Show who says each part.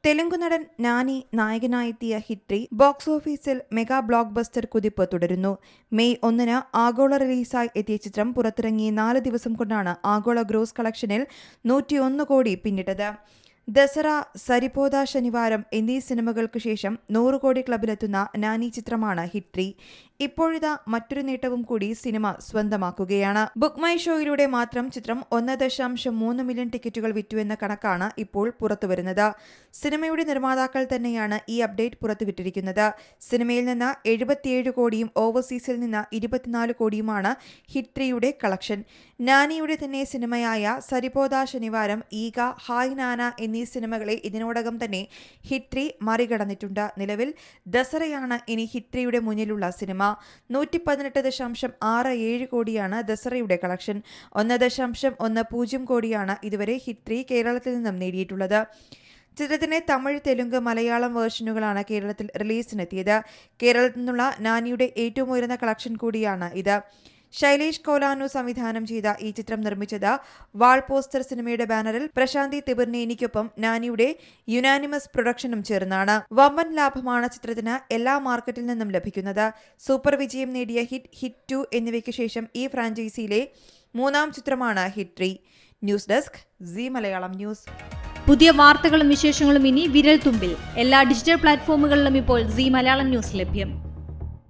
Speaker 1: തെലുങ്ക് നടൻ Nani നായകനായെത്തിയ hit box ഓഫീസിൽ mega block buster കുതിപ്പ് തുടരുന്നു. മെയ് 1 ആഗോള റിലീസായി എത്തിയ ചിത്രം പുറത്തിറങ്ങി 4 ദിവസം കൊണ്ടാണ് ആഗോള ഗ്രോസ് കളക്ഷനിൽ 101 കോടി പിന്നിട്ടത്. ദസറ, സരിപോദ ശനിവാരം എന്നീ സിനിമകൾക്കു ശേഷം 100 കോടി ക്ലബിലെത്തുന്ന നാനി ചിത്രമാണ് ഹിറ്റ്. ഇപ്പോഴിതാ മറ്റൊരു നേട്ടവും കൂടി സിനിമ സ്വന്തമാക്കുകയാണ്. ബുക്ക് മൈ ഷോയിലൂടെ മാത്രം ചിത്രം 1.3 മില്യൺ ടിക്കറ്റുകൾ വിറ്റുവെന്ന കണക്കാണ് ഇപ്പോൾ പുറത്തുവരുന്നത്. സിനിമയുടെ നിർമ്മാതാക്കൾ തന്നെയാണ് ഈ അപ്ഡേറ്റ് പുറത്തുവിട്ടിരിക്കുന്നത്. സിനിമയിൽ നിന്ന് 77 കോടിയും ഓവർസീസിൽ നിന്ന് 24 കോടിയുമാണ് ഹിറ്റ് കളക്ഷൻ. നാനിയുടെ തന്നെ സിനിമയായ സരിപോദ ശനിവാരം, ഈഗ, ഹായ് നാന എന്നീ സിനിമകളെ ഇതിനോടകം തന്നെ ഹിറ്റ് മറികടന്നിട്ടുണ്ട്. നിലവിൽ ദസറയാണ് ഇനി ഹിറ്റ് മുന്നിലുള്ള സിനിമ. 118.67 കോടിയാണ് ദസറയുടെ കളക്ഷൻ. 1.10 കോടിയാണ് ഇതുവരെ ഹിറ്റ് കേരളത്തിൽ നിന്നും നേടിയിട്ടുള്ളത്. ചിത്രത്തിന്റെ തമിഴ്, തെലുങ്ക്, മലയാളം വേർഷനുകളാണ് കേരളത്തിൽ റിലീസിനെത്തിയത്. കേരളത്തിൽ നിന്നുള്ള നാനിയുടെ ഏറ്റവും ഉയർന്ന കളക്ഷൻ കൂടിയാണ് ഇത്. ശൈലേഷ് കോലാനു സംവിധാനം ചെയ്ത ഈ ചിത്രം നിർമ്മിച്ചത് വാൾ പോസ്റ്റർ സിനിമയുടെ ബാനറിൽ പ്രശാന്തി തിബിർനേനിക്കൊപ്പം നാനിയുടെ യുനാനിമസ് പ്രൊഡക്ഷനും ചേർന്നാണ്. വമ്പൻ ലാഭമാണ് ചിത്രത്തിന് എല്ലാ മാർക്കറ്റിൽ നിന്നും ലഭിക്കുന്നത്. സൂപ്പർ വിജയം നേടിയ ഹിറ്റ് 2 എന്നിവയ്ക്ക് ശേഷം ഈ ഫ്രാഞ്ചൈസിയിലെ 3ാം ചിത്രമാണ് hit. News desk, C Malayalam news.
Speaker 2: പുതിയ വാർത്തകളും വിശേഷങ്ങളും ഇനി വിരൽ തുമ്പിൽ. എല്ലാ ഡിജിറ്റൽ പ്ലാറ്റ്ഫോമുകളിലും ഇപ്പോൾ സി മലയാളം ന്യൂസ് ലഭ്യം.